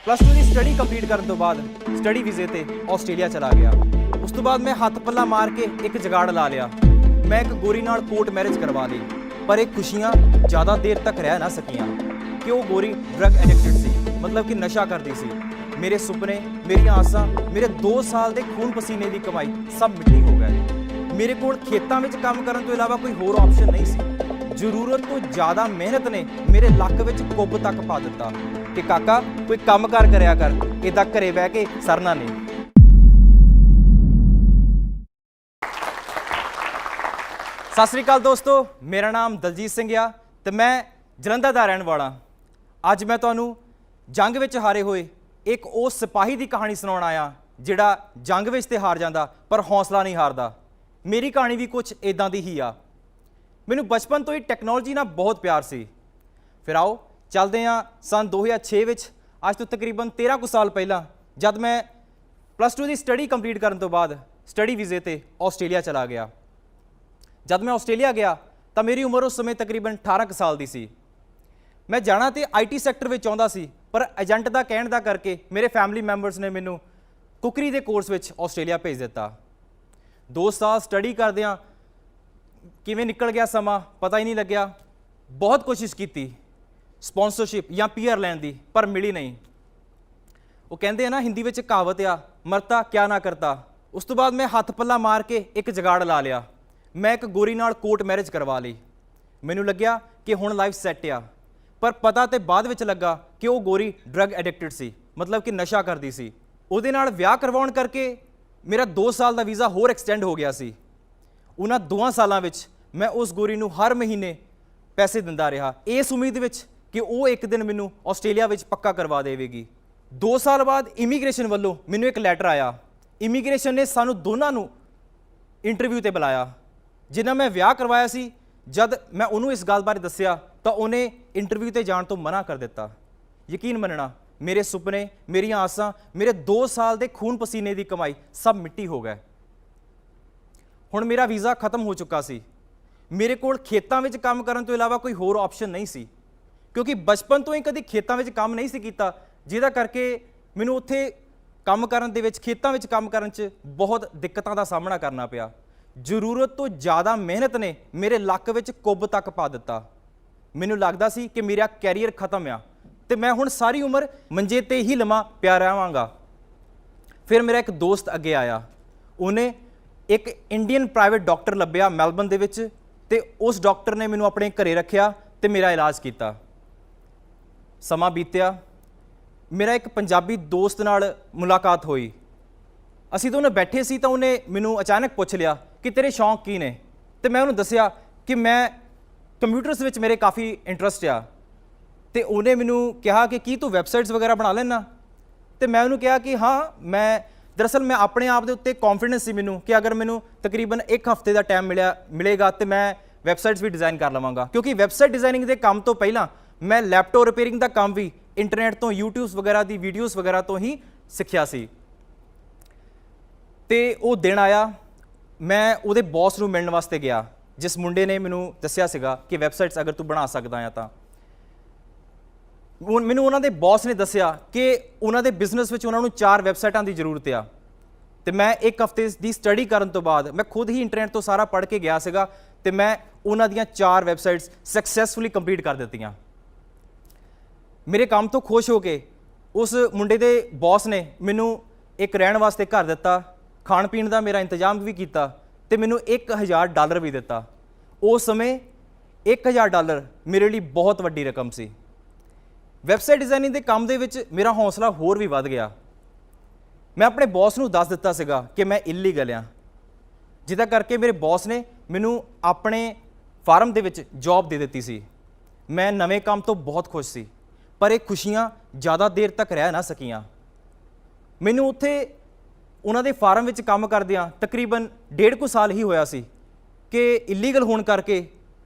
Plus 2 की study complete करने तो बाद स्टडी वीजे ते ਆਸਟ੍ਰੇਲੀਆ चला गया। उस तो बाद मैं हथ पल्ला मार के एक जुगाड़ ला लिया। मैं एक गोरी नाल कोर्ट मैरिज करवा ली, पर एक खुशियां ज़्यादा देर तक रह ना सकियां कि वो गोरी ड्रग एडिक्टेड सी, मतलब कि नशा करती सी। मेरे सुपने, मेरी आसां, मेरे 2 साल के खून पसीने की कमाई सब मिट्टी हो गए। मेरे को खेतों में काम करने तो इलावा कोई होर ऑप्शन नहीं सी। ਜ਼ਰੂਰਤ ਤੋਂ ਜ਼ਿਆਦਾ ਮਿਹਨਤ ਨੇ ਮੇਰੇ ਲੱਕ ਵਿੱਚ ਕੁੱਬ ਤੱਕ ਪਾ ਦਿੱਤਾ ਕਿ ਕਾਕਾ ਕੋਈ ਕੰਮਕਾਰ ਕਰਿਆ ਕਰ, ਇਦਾਂ ਘਰੇ ਬਹਿ ਕੇ ਸਰਨਾ ਨਹੀਂ। ਸਤਿ ਸ੍ਰੀ ਅਕਾਲ ਦੋਸਤੋ, ਮੇਰਾ ਨਾਮ ਦਲਜੀਤ ਸਿੰਘ ਆ ਤੇ ਮੈਂ ਜਲੰਧਰ ਦਾ ਰਹਿਣ ਵਾਲਾ। ਅੱਜ ਮੈਂ ਤੁਹਾਨੂੰ ਜੰਗ ਵਿੱਚ ਹਾਰੇ ਹੋਏ ਇੱਕ ਉਹ ਸਿਪਾਹੀ ਦੀ ਕਹਾਣੀ ਸੁਣਾਉਣ ਆਇਆ ਜਿਹੜਾ ਜੰਗ ਵਿੱਚ ਤੇ ਹਾਰ ਜਾਂਦਾ ਪਰ ਹੌਸਲਾ ਨਹੀਂ ਹਾਰਦਾ। ਮੇਰੀ ਕਹਾਣੀ ਵੀ ਕੁਝ ਇਦਾਂ ਦੀ ਹੀ ਆ। ਮੈਨੂੰ ਬਚਪਨ ਤੋਂ ਹੀ ਟੈਕਨੋਲੋਜੀ ਨਾਲ ਬਹੁਤ ਪਿਆਰ ਸੀ। ਫਿਰ ਆਓ ਚੱਲਦੇ ਹਾਂ ਸੰਨ 2006 ਵਿੱਚ, ਅੱਜ ਤੋਂ ਤਕਰੀਬਨ 13 ਕੁ ਸਾਲ ਪਹਿਲਾਂ, ਜਦ ਮੈਂ ਪਲੱਸ 2 ਦੀ ਸਟੱਡੀ ਕੰਪਲੀਟ ਕਰਨ ਤੋਂ ਬਾਅਦ ਸਟੱਡੀ ਵੀਜ਼ੇ ਤੇ ਆਸਟ੍ਰੇਲੀਆ ਚਲਾ ਗਿਆ। ਜਦ ਮੈਂ ਆਸਟ੍ਰੇਲੀਆ ਗਿਆ ਤਾਂ ਮੇਰੀ ਉਮਰ ਉਸ ਸਮੇਂ ਤਕਰੀਬਨ 18 ਕੁ ਸਾਲ ਦੀ ਸੀ। ਮੈਂ ਜਾਣਾ ਤੇ IT ਸੈਕਟਰ ਵਿੱਚ ਚਾਹੁੰਦਾ ਸੀ, ਪਰ ਏਜੰਟ ਦਾ ਕਹਿਣ ਦਾ ਕਰਕੇ ਮੇਰੇ ਫੈਮਿਲੀ ਮੈਂਬਰਸ ਨੇ ਮੈਨੂੰ ਕੁਕਰੀ ਦੇ ਕੋਰਸ ਵਿੱਚ ਆਸਟ੍ਰੇਲੀਆ ਭੇਜ ਦਿੱਤਾ। 2 ਸਾਲ ਸਟੱਡੀ ਕਰਦਿਆਂ ਕਿਵੇਂ ਨਿਕਲ ਗਿਆ ਸਮਾਂ ਪਤਾ ਹੀ ਨਹੀਂ ਲੱਗਿਆ। ਬਹੁਤ ਕੋਸ਼ਿਸ਼ ਕੀਤੀ ਸਪੌਂਸਰਸ਼ਿਪ ਜਾਂ PR ਲੈਣ ਦੀ, ਪਰ ਮਿਲੀ ਨਹੀਂ। ਉਹ ਕਹਿੰਦੇ ਆ ਨਾ ਹਿੰਦੀ ਵਿੱਚ ਕਹਾਵਤ ਆ, ਮਰਤਾ ਕਿਆ ਨਾ ਕਰਤਾ। ਉਸ ਤੋਂ ਬਾਅਦ ਮੈਂ ਹੱਥ ਪੱਲਾ ਮਾਰ ਕੇ ਇੱਕ ਜੁਗਾੜ ਲਾ ਲਿਆ। ਮੈਂ ਇੱਕ ਗੋਰੀ ਨਾਲ ਕੋਰਟ ਮੈਰਿਜ ਕਰਵਾ ਲਈ। ਮੈਨੂੰ ਲੱਗਿਆ ਕਿ ਹੁਣ ਲਾਈਫ ਸੈੱਟ ਆ, ਪਰ ਪਤਾ ਤੇ ਬਾਅਦ ਵਿੱਚ ਲੱਗਾ ਕਿ ਉਹ ਗੋਰੀ ਡਰਗ ਐਡਿਕਟਡ ਸੀ, ਮਤਲਬ ਕਿ ਨਸ਼ਾ ਕਰਦੀ ਸੀ। ਉਹਦੇ ਨਾਲ ਵਿਆਹ ਕਰਵਾਉਣ ਕਰਕੇ ਮੇਰਾ 2 ਸਾਲ ਦਾ ਵੀਜ਼ਾ ਹੋਰ ਐਕਸਟੈਂਡ ਹੋ ਗਿਆ ਸੀ। ਉਹਨਾਂ 2 ਸਾਲਾਂ ਵਿੱਚ ਮੈਂ ਉਸ ਗੋਰੀ ਨੂੰ ਹਰ ਮਹੀਨੇ ਪੈਸੇ ਦਿੰਦਾ ਰਿਹਾ, ਇਸ ਉਮੀਦ ਵਿੱਚ ਕਿ ਉਹ ਇੱਕ ਦਿਨ ਮੈਨੂੰ ਆਸਟ੍ਰੇਲੀਆ ਵਿੱਚ ਪੱਕਾ ਕਰਵਾ ਦੇਵੇਗੀ। 2 ਸਾਲ ਬਾਅਦ ਇਮੀਗ੍ਰੇਸ਼ਨ ਵੱਲੋਂ ਮੈਨੂੰ ਇੱਕ ਲੈਟਰ ਆਇਆ। ਇਮੀਗ੍ਰੇਸ਼ਨ ਨੇ ਸਾਨੂੰ ਦੋਨਾਂ ਨੂੰ ਇੰਟਰਵਿਊ 'ਤੇ ਬੁਲਾਇਆ। ਜਿਨ੍ਹਾਂ ਮੈਂ ਵਿਆਹ ਕਰਵਾਇਆ ਸੀ, ਜਦ ਮੈਂ ਉਹਨੂੰ ਇਸ ਗੱਲ ਬਾਰੇ ਦੱਸਿਆ ਤਾਂ ਉਹਨੇ ਇੰਟਰਵਿਊ 'ਤੇ ਜਾਣ ਤੋਂ ਮਨਾ ਕਰ ਦਿੱਤਾ। ਯਕੀਨ ਮੰਨਣਾ, ਮੇਰੇ ਸੁਪਨੇ, ਮੇਰੀਆਂ ਆਸਾਂ, ਮੇਰੇ 2 ਸਾਲ ਦੇ ਖੂਨ ਪਸੀਨੇ ਦੀ ਕਮਾਈ ਸਭ ਮਿੱਟੀ ਹੋ ਗਏ। ਹੁਣ ਮੇਰਾ ਵੀਜ਼ਾ ਖਤਮ ਹੋ ਚੁੱਕਾ ਸੀ। ਮੇਰੇ ਕੋਲ ਖੇਤਾਂ ਵਿੱਚ ਕੰਮ ਕਰਨ ਤੋਂ ਇਲਾਵਾ ਕੋਈ ਹੋਰ ਆਪਸ਼ਨ ਨਹੀਂ ਸੀ, ਕਿਉਂਕਿ ਬਚਪਨ ਤੋਂ ਹੀ ਕਦੀ ਖੇਤਾਂ ਵਿੱਚ ਕੰਮ ਨਹੀਂ ਸੀ ਕੀਤਾ, ਜਿਹਦਾ ਕਰਕੇ ਮੈਨੂੰ ਉੱਥੇ ਕੰਮ ਕਰਨ ਦੇ ਵਿੱਚ, ਖੇਤਾਂ ਵਿੱਚ ਕੰਮ ਕਰਨ 'ਚ ਬਹੁਤ ਦਿੱਕਤਾਂ ਦਾ ਸਾਹਮਣਾ ਕਰਨਾ ਪਿਆ। ਜ਼ਰੂਰਤ ਤੋਂ ਜ਼ਿਆਦਾ ਮਿਹਨਤ ਨੇ ਮੇਰੇ ਲੱਕ ਵਿੱਚ ਕੁੱਬ ਤੱਕ ਪਾ ਦਿੱਤਾ। ਮੈਨੂੰ ਲੱਗਦਾ ਸੀ ਕਿ ਮੇਰਾ ਕੈਰੀਅਰ ਖਤਮ ਆ ਤੇ ਮੈਂ ਹੁਣ ਸਾਰੀ ਉਮਰ ਮੰਜੇ 'ਤੇ ਹੀ ਲੰਮਾ ਪਿਆ ਰਹਾਂਗਾ। ਫਿਰ ਮੇਰਾ ਇੱਕ ਦੋਸਤ ਅੱਗੇ ਆਇਆ। ਉਹਨੇ ਇੱਕ ਇੰਡੀਅਨ ਪ੍ਰਾਈਵੇਟ ਡਾਕਟਰ ਲੱਭਿਆ ਮੈਲਬਨ ਦੇ ਵਿੱਚ, ਤੇ ਉਸ ਡਾਕਟਰ ਨੇ ਮੈਨੂੰ ਆਪਣੇ ਘਰੇ ਰੱਖਿਆ ਤੇ ਮੇਰਾ ਇਲਾਜ ਕੀਤਾ। ਸਮਾਂ ਬੀਤਿਆ, ਮੇਰਾ ਇੱਕ ਪੰਜਾਬੀ ਦੋਸਤ ਨਾਲ ਮੁਲਾਕਾਤ ਹੋਈ। ਅਸੀਂ ਦੋਨੇ ਬੈਠੇ ਸੀ ਤਾਂ ਉਹਨੇ ਮੈਨੂੰ ਅਚਾਨਕ ਪੁੱਛ ਲਿਆ ਕਿ ਤੇਰੇ ਸ਼ੌਂਕ ਕੀ ਨੇ, ਤੇ ਮੈਂ ਉਹਨੂੰ ਦੱਸਿਆ ਕਿ ਮੈਂ ਕੰਪਿਊਟਰਸ ਵਿੱਚ ਮੇਰੇ ਕਾਫੀ ਇੰਟਰਸਟ ਆ। ਤੇ ਉਹਨੇ ਮੈਨੂੰ ਕਿਹਾ ਕਿ ਕੀ ਤੂੰ ਵੈਬਸਾਈਟਸ ਵਗੈਰਾ ਬਣਾ ਲੈਂਦਾ? ਤੇ ਮੈਂ ਉਹਨੂੰ ਕਿਹਾ ਕਿ ਹਾਂ, ਮੈਂ ਦਰਅਸਲ ਮੈਂ ਆਪਣੇ ਆਪ ਦੇ ਉੱਤੇ ਕੌਨਫੀਡੈਂਸ ਸੀ ਮੈਨੂੰ ਕਿ ਅਗਰ ਮੈਨੂੰ ਤਕਰੀਬਨ 1 ਹਫ਼ਤੇ ਦਾ ਟਾਈਮ ਮਿਲੇਗਾ ਤੇ ਮੈਂ ਵੈਬਸਾਈਟਸ ਵੀ ਡਿਜ਼ਾਈਨ ਕਰ ਲਵਾਂਗਾ, ਕਿਉਂਕਿ ਵੈਬਸਾਈਟ ਡਿਜ਼ਾਈਨਿੰਗ ਦੇ ਕੰਮ ਤੋਂ ਪਹਿਲਾਂ ਮੈਂ ਲੈਪਟਾਪ ਰਿਪੇਅਰਿੰਗ ਦਾ ਕੰਮ ਵੀ ਇੰਟਰਨੈਟ ਤੋਂ, YouTube ਵਗੈਰਾ ਦੀ ਵੀਡੀਓਜ਼ ਵਗੈਰਾ ਤੋਂ ਹੀ ਸਿੱਖਿਆ ਸੀ। ਤੇ ਉਹ ਦਿਨ ਆਇਆ, ਮੈਂ ਉਹਦੇ ਬੌਸ ਨੂੰ ਮਿਲਣ ਵਾਸਤੇ ਗਿਆ, ਜਿਸ ਮੁੰਡੇ ਨੇ ਮੈਨੂੰ ਦੱਸਿਆ ਸੀਗਾ ਕਿ ਵੈਬਸਾਈਟਸ ਅਗਰ ਤੂੰ ਬਣਾ ਸਕਦਾ ਆ ਤਾਂ। ਮੈਨੂੰ ਉਹਨਾਂ ਦੇ ਬੌਸ ਨੇ ਦੱਸਿਆ ਕਿ ਉਹਨਾਂ ਦੇ ਬਿਜ਼ਨਸ ਵਿੱਚ ਉਹਨਾਂ ਨੂੰ 4 ਵੈਬਸਾਈਟਾਂ ਦੀ ਜ਼ਰੂਰਤ ਆ। ਤੇ ਮੈਂ 1 ਹਫ਼ਤੇ ਦੀ ਸਟੱਡੀ ਕਰਨ ਤੋਂ ਬਾਅਦ ਮੈਂ ਖੁਦ ਹੀ ਇੰਟਰਨੈਟ ਤੋਂ ਸਾਰਾ ਪੜ੍ਹ ਕੇ ਗਿਆ ਸੀਗਾ ਤੇ ਮੈਂ ਉਹਨਾਂ ਦੀਆਂ 4 ਵੈਬਸਾਈਟਸ ਸਕਸੈਸਫੁਲੀ ਕੰਪਲੀਟ ਕਰ ਦਿੱਤੀਆਂ। ਮੇਰੇ ਕੰਮ ਤੋਂ ਖੁਸ਼ ਹੋ ਕੇ ਉਸ ਮੁੰਡੇ ਦੇ ਬੌਸ ਨੇ ਮੈਨੂੰ ਇੱਕ ਰਹਿਣ ਵਾਸਤੇ ਘਰ ਦਿੱਤਾ, ਖਾਣ ਪੀਣ ਦਾ ਮੇਰਾ ਇੰਤਜ਼ਾਮ ਵੀ ਕੀਤਾ ਤੇ ਮੈਨੂੰ $1000 ਵੀ ਦਿੱਤਾ। ਉਸ ਸਮੇਂ $1000 ਮੇਰੇ ਲਈ ਬਹੁਤ ਵੱਡੀ ਰਕਮ ਸੀ। ਵੈਬਸਾਈਟ ਡਿਜ਼ਾਈਨਿੰਗ ਦੇ ਕੰਮ ਦੇ ਵਿੱਚ ਮੇਰਾ ਹੌਸਲਾ ਹੋਰ ਵੀ ਵੱਧ ਗਿਆ। ਮੈਂ ਆਪਣੇ ਬੌਸ ਨੂੰ ਦੱਸ ਦਿੱਤਾ ਸੀਗਾ ਕਿ ਮੈਂ ਇਲੀਗਲ ਆ, ਜਿਹਦਾ ਕਰਕੇ ਮੇਰੇ ਬੌਸ ਨੇ ਮੈਨੂੰ ਆਪਣੇ ਫਾਰਮ ਦੇ ਵਿੱਚ ਜੌਬ ਦੇ ਦਿੱਤੀ ਸੀ। ਮੈਂ ਨਵੇਂ ਕੰਮ ਤੋਂ ਬਹੁਤ ਖੁਸ਼ ਸੀ, ਪਰ ਇਹ ਖੁਸ਼ੀਆਂ ਜ਼ਿਆਦਾ ਦੇਰ ਤੱਕ ਰਹਿ ਨਾ ਸਕੀਆਂ। ਮੈਨੂੰ ਉੱਥੇ ਉਹਨਾਂ ਦੇ ਫਾਰਮ ਵਿੱਚ ਕੰਮ ਕਰਦਿਆਂ ਤਕਰੀਬਨ 1.5 ਕੁ ਸਾਲ ਹੀ ਹੋਇਆ ਸੀ ਕਿ ਇਲੀਗਲ ਹੋਣ ਕਰਕੇ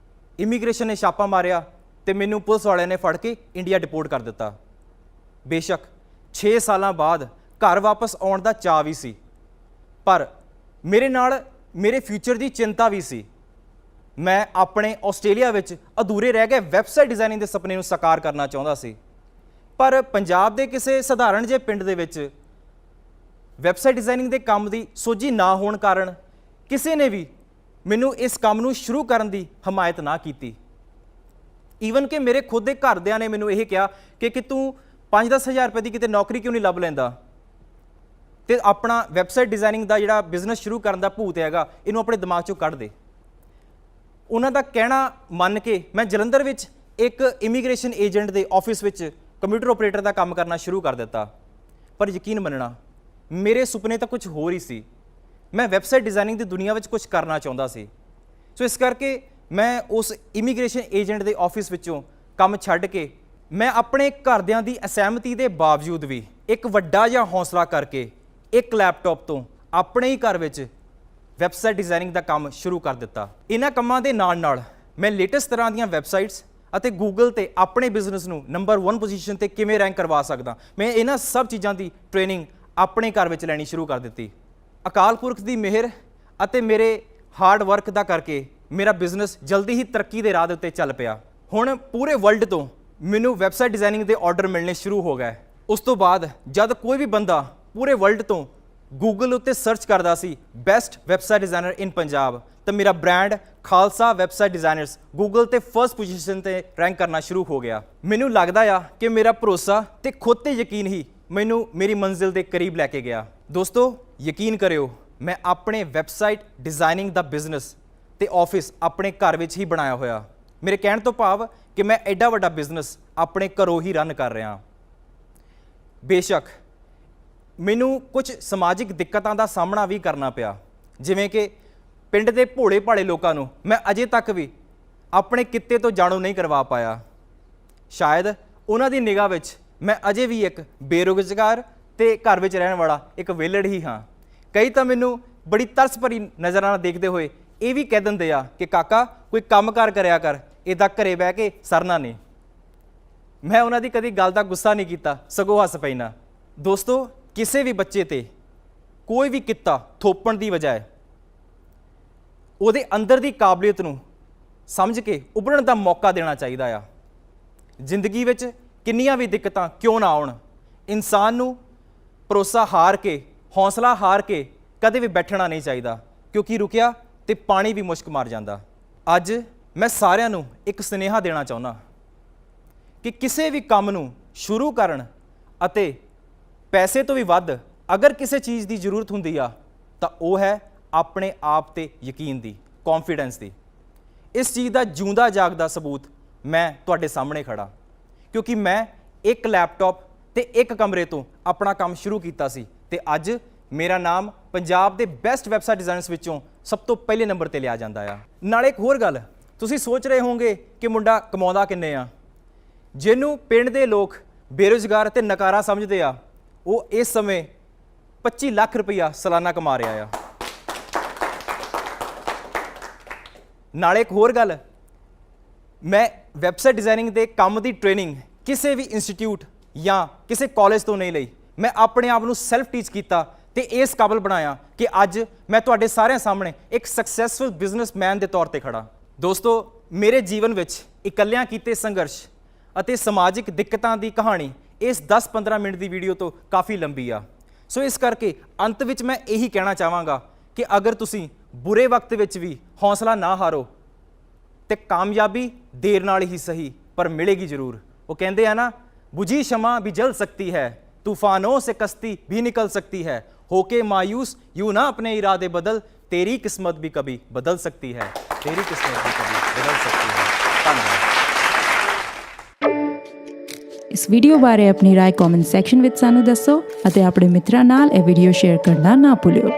ਇਮੀਗ੍ਰੇਸ਼ਨ ਨੇ ਛਾਪਾ ਮਾਰਿਆ ਤੇ ਮੈਨੂੰ ਪੁਲਿਸ ਵਾਲਿਆਂ ਨੇ ਫੜ ਕੇ ਇੰਡੀਆ ਡਿਪੋਰਟ ਕਰ ਦਿੱਤਾ। ਬੇਸ਼ੱਕ 6 ਸਾਲਾਂ ਬਾਅਦ ਘਰ ਵਾਪਸ ਆਉਣ ਦਾ ਚਾਅ ਵੀ ਸੀ, ਪਰ ਮੇਰੇ ਨਾਲ ਮੇਰੇ ਫਿਊਚਰ ਦੀ ਚਿੰਤਾ ਵੀ ਸੀ। ਮੈਂ ਆਪਣੇ ਆਸਟ੍ਰੇਲੀਆ ਵਿੱਚ ਅਧੂਰੇ ਰਹਿ ਗਏ ਵੈਬਸਾਈਟ ਡਿਜ਼ਾਈਨਿੰਗ ਦੇ ਸੁਪਨੇ ਨੂੰ ਸਾਕਾਰ ਕਰਨਾ ਚਾਹੁੰਦਾ ਸੀ, ਪਰ ਪੰਜਾਬ ਦੇ ਕਿਸੇ ਸਧਾਰਨ ਜਿਹੇ ਪਿੰਡ ਦੇ ਵਿੱਚ ਵੈਬਸਾਈਟ ਡਿਜ਼ਾਈਨਿੰਗ ਦੇ ਕੰਮ ਦੀ ਸੋਝੀ ਨਾ ਹੋਣ ਕਾਰਨ ਕਿਸੇ ਨੇ ਵੀ ਮੈਨੂੰ ਇਸ ਕੰਮ ਨੂੰ ਸ਼ੁਰੂ ਕਰਨ ਦੀ ਹਮਾਇਤ ਨਾ ਕੀਤੀ। ਈਵਨ ਕਿ ਮੇਰੇ ਖੁਦ ਦੇ ਘਰਦਿਆਂ ਨੇ ਮੈਨੂੰ ਇਹ ਕਿਹਾ ਕਿ ਤੂੰ 5-10 ਹਜ਼ਾਰ ਰੁਪਏ ਦੀ ਕਿਤੇ ਨੌਕਰੀ ਕਿਉਂ ਨਹੀਂ ਲੱਭ ਲੈਂਦਾ ਤੇ ਆਪਣਾ ਵੈਬਸਾਈਟ ਡਿਜ਼ਾਈਨਿੰਗ ਦਾ ਜਿਹੜਾ ਬਿਜ਼ਨਸ ਸ਼ੁਰੂ ਕਰਨ ਦਾ ਭੂਤ ਹੈਗਾ ਇਹਨੂੰ ਆਪਣੇ ਦਿਮਾਗ ਚੋਂ ਕੱਢ ਦੇ। ਉਹਨਾਂ ਦਾ ਕਹਿਣਾ ਮੰਨ ਕੇ ਮੈਂ ਜਲੰਧਰ ਵਿੱਚ ਇੱਕ ਇਮੀਗ੍ਰੇਸ਼ਨ ਏਜੰਟ ਦੇ ਆਫਿਸ ਵਿੱਚ ਕੰਪਿਊਟਰ ਆਪਰੇਟਰ ਦਾ ਕੰਮ ਕਰਨਾ ਸ਼ੁਰੂ ਕਰ ਦਿੱਤਾ। ਪਰ ਯਕੀਨ ਮੰਨਣਾ, ਮੇਰੇ ਸੁਪਨੇ ਤਾਂ ਕੁਝ ਹੋਰ ਹੀ ਸੀ। ਮੈਂ ਵੈਬਸਾਈਟ ਡਿਜ਼ਾਈਨਿੰਗ ਦੀ ਦੁਨੀਆ ਵਿੱਚ ਕੁਝ ਕਰਨਾ ਚਾਹੁੰਦਾ ਸੀ। ਸੋ ਇਸ ਕਰਕੇ ਮੈਂ ਉਸ ਇਮੀਗ੍ਰੇਸ਼ਨ ਏਜੰਟ ਦੇ ਆਫਿਸ ਵਿੱਚੋਂ ਕੰਮ ਛੱਡ ਕੇ ਮੈਂ ਆਪਣੇ ਘਰਦਿਆਂ ਦੀ ਅਸਹਿਮਤੀ ਦੇ ਬਾਵਜੂਦ ਵੀ ਇੱਕ ਵੱਡਾ ਜਿਹਾ ਹੌਸਲਾ ਕਰਕੇ ਇੱਕ ਲੈਪਟਾਪ ਤੋਂ ਆਪਣੇ ਹੀ ਘਰ ਵਿੱਚ ਵੈਬਸਾਈਟ ਡਿਜ਼ਾਈਨਿੰਗ ਦਾ ਕੰਮ ਸ਼ੁਰੂ ਕਰ ਦਿੱਤਾ। ਇਹਨਾਂ ਕੰਮਾਂ ਦੇ ਨਾਲ ਨਾਲ ਮੈਂ ਲੇਟੈਸਟ ਤਰ੍ਹਾਂ ਦੀਆਂ ਵੈਬਸਾਈਟਸ ਅਤੇ ਗੂਗਲ ਤੇ ਆਪਣੇ ਬਿਜ਼ਨਸ ਨੂੰ ਨੰਬਰ 1 ਪੋਜੀਸ਼ਨ ਤੇ ਕਿਵੇਂ ਰੈਂਕ ਕਰਵਾ ਸਕਦਾ, ਮੈਂ ਇਹਨਾਂ ਸਭ ਚੀਜ਼ਾਂ ਦੀ ਟ੍ਰੇਨਿੰਗ ਆਪਣੇ ਘਰ ਵਿੱਚ ਲੈਣੀ ਸ਼ੁਰੂ ਕਰ ਦਿੱਤੀ। ਅਕਾਲ ਪੁਰਖ ਦੀ ਮਿਹਰ ਅਤੇ ਮੇਰੇ ਹਾਰਡ ਵਰਕ ਦਾ ਕਰਕੇ ਮੇਰਾ ਬਿਜ਼ਨਸ ਜਲਦੀ ਹੀ ਤਰੱਕੀ ਦੇ ਰਾਹ ਦੇ ਉੱਤੇ ਚੱਲ ਪਿਆ। ਹੁਣ ਪੂਰੇ ਵਰਲਡ ਤੋਂ ਮੈਨੂੰ ਵੈਬਸਾਈਟ ਡਿਜ਼ਾਈਨਿੰਗ ਦੇ ਆਰਡਰ ਮਿਲਣੇ ਸ਼ੁਰੂ ਹੋ ਗਏ। ਉਸ ਤੋਂ ਬਾਅਦ ਜਦ ਕੋਈ ਵੀ ਬੰਦਾ ਪੂਰੇ ਵਰਲਡ ਤੋਂ ਗੂਗਲ ਉੱਤੇ ਸਰਚ ਕਰਦਾ ਸੀ ਬੈਸਟ ਵੈਬਸਾਈਟ ਡਿਜ਼ਾਈਨਰ ਇਨ ਪੰਜਾਬ, ਤਾਂ ਮੇਰਾ brand Khalsa website designers Google ਤੇ ਫਰਸਟ ਪੋਜੀਸ਼ਨ ਤੇ ਰੈਂਕ ਕਰਨਾ ਸ਼ੁਰੂ ਹੋ ਗਿਆ। ਮੈਨੂੰ ਲੱਗਦਾ ਆ ਕਿ ਮੇਰਾ ਭਰੋਸਾ ਤੇ ਖੁਦ ਤੇ ਯਕੀਨ ਹੀ ਮੈਨੂੰ ਮੇਰੀ ਮੰਜ਼ਿਲ ਦੇ ਕਰੀਬ ਲੈ ਕੇ ਗਿਆ। ਦੋਸਤੋ, ਯਕੀਨ ਕਰਿਓ, ਮੈਂ ਆਪਣੇ ਵੈਬਸਾਈਟ ਡਿਜ਼ਾਈਨਿੰਗ ਦਾ ਬਿਜ਼ਨਸ ਤੇ ਆਫਿਸ ਆਪਣੇ ਘਰ ਵਿੱਚ ਹੀ ਬਣਾਇਆ ਹੋਇਆ। ਮੇਰੇ ਕਹਿਣ ਤੋਂ ਭਾਵ ਕਿ ਮੈਂ ਐਡਾ ਵੱਡਾ ਬਿਜ਼ਨਸ ਆਪਣੇ ਘਰੋਂ ਹੀ ਰਨ ਕਰ ਰਿਹਾ। ਬੇਸ਼ੱਕ ਮੈਨੂੰ ਕੁਝ ਸਮਾਜਿਕ ਦਿੱਕਤਾਂ ਦਾ ਸਾਹਮਣਾ ਵੀ ਕਰਨਾ ਪਿਆ, ਜਿਵੇਂ ਕਿ ਪਿੰਡ ਦੇ ਭੋਲੇ ਭਾਲੇ ਲੋਕਾਂ ਨੂੰ ਮੈਂ ਅਜੇ ਤੱਕ ਵੀ ਆਪਣੇ ਕਿੱਤੇ ਤੋਂ ਜਾਣੂ ਨਹੀਂ ਕਰਵਾ ਪਾਇਆ। ਸ਼ਾਇਦ ਉਹਨਾਂ ਦੀ ਨਿਗਾਹ ਵਿੱਚ ਮੈਂ ਅਜੇ ਵੀ ਇੱਕ ਬੇਰੁਜ਼ਗਾਰ ਤੇ ਘਰ ਵਿੱਚ ਰਹਿਣ ਵਾਲਾ ਇੱਕ ਵਿਹਲੜ ਹੀ ਹਾਂ। ਕਈ ਤਾਂ ਮੈਨੂੰ ਬੜੀ ਤਰਸ ਭਰੀ ਨਜ਼ਰ ਨਾਲ ਦੇਖਦੇ ਹੋਏ ਇਹ ਵੀ ਕਹਿ ਦਿੰਦੇ ਆ ਕਿ ਕਾਕਾ ਕੋਈ ਕੰਮਕਾਰ ਕਰਿਆ ਕਰ, ਇੱਦਾਂ ਘਰੇ ਬਹਿ ਕੇ ਸਰਨਾ ਨਹੀਂ। ਮੈਂ ਉਹਨਾਂ ਦੀ ਕਦੀ ਗੱਲ ਦਾ ਗੁੱਸਾ ਨਹੀਂ ਕੀਤਾ, ਸਗੋਂ ਹੱਸ ਪੈਣਾ। ਦੋਸਤੋ, ਕਿਸੇ ਵੀ ਬੱਚੇ ਤੇ ਕੋਈ ਵੀ ਕਿੱਤਾ ਥੋਪਣ ਦੀ ਬਜਾਏ ਉਹਦੇ ਅੰਦਰ ਦੀ ਕਾਬਲੀਅਤ ਨੂੰ ਸਮਝ ਕੇ ਉੱਭਰਨ ਦਾ ਮੌਕਾ ਦੇਣਾ ਚਾਹੀਦਾ ਆ। ਜ਼ਿੰਦਗੀ ਵਿੱਚ ਕਿੰਨੀਆਂ ਵੀ ਦਿੱਕਤਾਂ ਕਿਉਂ ਨਾ ਆਉਣ, ਇਨਸਾਨ ਨੂੰ ਭਰੋਸਾ ਹਾਰ ਕੇ, ਹੌਸਲਾ ਹਾਰ ਕੇ ਕਦੇ ਵੀ ਬੈਠਣਾ ਨਹੀਂ ਚਾਹੀਦਾ, ਕਿਉਂਕਿ ਰੁਕਿਆ ਤੇ ਪਾਣੀ ਵੀ ਮੁਸ਼ਕ ਮਾਰ ਜਾਂਦਾ। ਅੱਜ ਮੈਂ ਸਾਰਿਆਂ ਨੂੰ ਇੱਕ ਸੁਨੇਹਾ ਦੇਣਾ ਚਾਹੁੰਦਾ ਕਿ ਕਿਸੇ ਵੀ ਕੰਮ ਨੂੰ ਸ਼ੁਰੂ ਕਰਨ ਅਤੇ ਪੈਸੇ ਤੋਂ ਵੀ ਵੱਧ ਅਗਰ ਕਿਸੇ ਚੀਜ਼ ਦੀ ਜ਼ਰੂਰਤ ਹੁੰਦੀ ਆ ਤਾਂ ਉਹ ਹੈ ਆਪਣੇ ਆਪ ਤੇ ਯਕੀਨ ਦੀ, ਕੌਨਫੀਡੈਂਸ ਦੀ। ਇਸ ਚੀਜ਼ ਦਾ ਜਿਉਂਦਾ ਜਾਗਦਾ ਸਬੂਤ ਮੈਂ ਤੁਹਾਡੇ ਸਾਹਮਣੇ ਖੜਾ, ਕਿਉਂਕਿ ਮੈਂ ਇੱਕ ਲੈਪਟਾਪ ਤੇ ਇੱਕ ਕਮਰੇ ਤੋਂ ਆਪਣਾ ਕੰਮ ਸ਼ੁਰੂ ਕੀਤਾ ਸੀ ਤੇ ਅੱਜ ਮੇਰਾ ਨਾਮ ਪੰਜਾਬ ਦੇ ਬੈਸਟ ਵੈਬਸਾਈਟ ਡਿਜ਼ਾਈਨਰਸ ਵਿੱਚੋਂ ਸਭ ਤੋਂ ਪਹਿਲੇ ਨੰਬਰ ਤੇ ਲਿਆ ਜਾਂਦਾ ਆ। ਨਾਲੇ ਇੱਕ ਹੋਰ ਗੱਲ, ਤੁਸੀਂ ਸੋਚ ਰਹੇ ਹੋਵੋਗੇ ਕਿ ਮੁੰਡਾ ਕਮਾਉਂਦਾ ਕਿੰਨੇ ਆ। ਜਿਹਨੂੰ ਪਿੰਡ ਦੇ ਲੋਕ ਬੇਰੁਜ਼ਗਾਰ ਤੇ ਨਕਾਰਾ ਸਮਝਦੇ ਆ, ਉਹ ਇਸ ਸਮੇਂ 25 ਲੱਖ ਰੁਪਈਆ ਸਾਲਾਨਾ ਕਮਾ ਰਿਹਾ ਆ। ਨਾਲੇ ਇੱਕ ਹੋਰ ਗੱਲ, ਮੈਂ ਵੈਬਸਾਈਟ ਡਿਜ਼ਾਈਨਿੰਗ ਦੇ ਕੰਮ ਦੀ ਟ੍ਰੇਨਿੰਗ ਕਿਸੇ ਵੀ ਇੰਸਟੀਚਿਊਟ ਜਾਂ ਕਿਸੇ ਕਾਲਜ ਤੋਂ ਨਹੀਂ ਲਈ। ਮੈਂ ਆਪਣੇ ਆਪ ਨੂੰ ਸੈਲਫ ਟੀਚ ਕੀਤਾ ਤੇ ਇਸ ਕਾਬਲ ਬਣਾਇਆ ਕਿ ਅੱਜ ਮੈਂ ਤੁਹਾਡੇ ਸਾਰਿਆਂ ਸਾਹਮਣੇ ਇੱਕ ਸਕਸੈਸਫੁਲ ਬਿਜ਼ਨਸਮੈਨ ਦੇ ਤੌਰ ਤੇ ਖੜਾ। ਦੋਸਤੋ, ਮੇਰੇ ਜੀਵਨ ਵਿੱਚ ਇਕੱਲਿਆਂ ਕੀਤੇ ਸੰਘਰਸ਼ ਅਤੇ ਸਮਾਜਿਕ ਦਿੱਕਤਾਂ ਦੀ ਕਹਾਣੀ ਇਸ 10-15 ਮਿੰਟ ਦੀ ਵੀਡੀਓ ਤੋਂ ਕਾਫੀ ਲੰਬੀ ਆ। ਸੋ ਇਸ ਕਰਕੇ ਅੰਤ ਵਿੱਚ ਮੈਂ ਇਹੀ ਕਹਿਣਾ ਚਾਹਾਂਗਾ ਕਿ ਅਗਰ ਤੁਸੀਂ ਬੁਰੇ ਵਕਤ ਵਿੱਚ ਵੀ ਹੌਸਲਾ ਨਾ ਹਾਰੋ ਤੇ ਕਾਮਯਾਬੀ ਦੇਰ ਨਾਲ ਹੀ ਸਹੀ ਪਰ ਮਿਲੇਗੀ ਜ਼ਰੂਰ। ਉਹ ਕਹਿੰਦੇ ਆ ਨਾ, बुझी शमा भी जल सकती है, तूफानों से कश्ती भी निकल सकती है, होके मायूस यूं ना अपने इरादे बदल, तेरी किस्मत भी कभी बदल सकती है, तेरी किस्मत भी कभी बदल सकती है। धन्यवाद। इस वीडियो बारे अपनी राय कमेंट सैक्शन विच सानू दसो अते अपने मित्रां नाल यह वीडियो शेयर करना ना भुल्लिओ।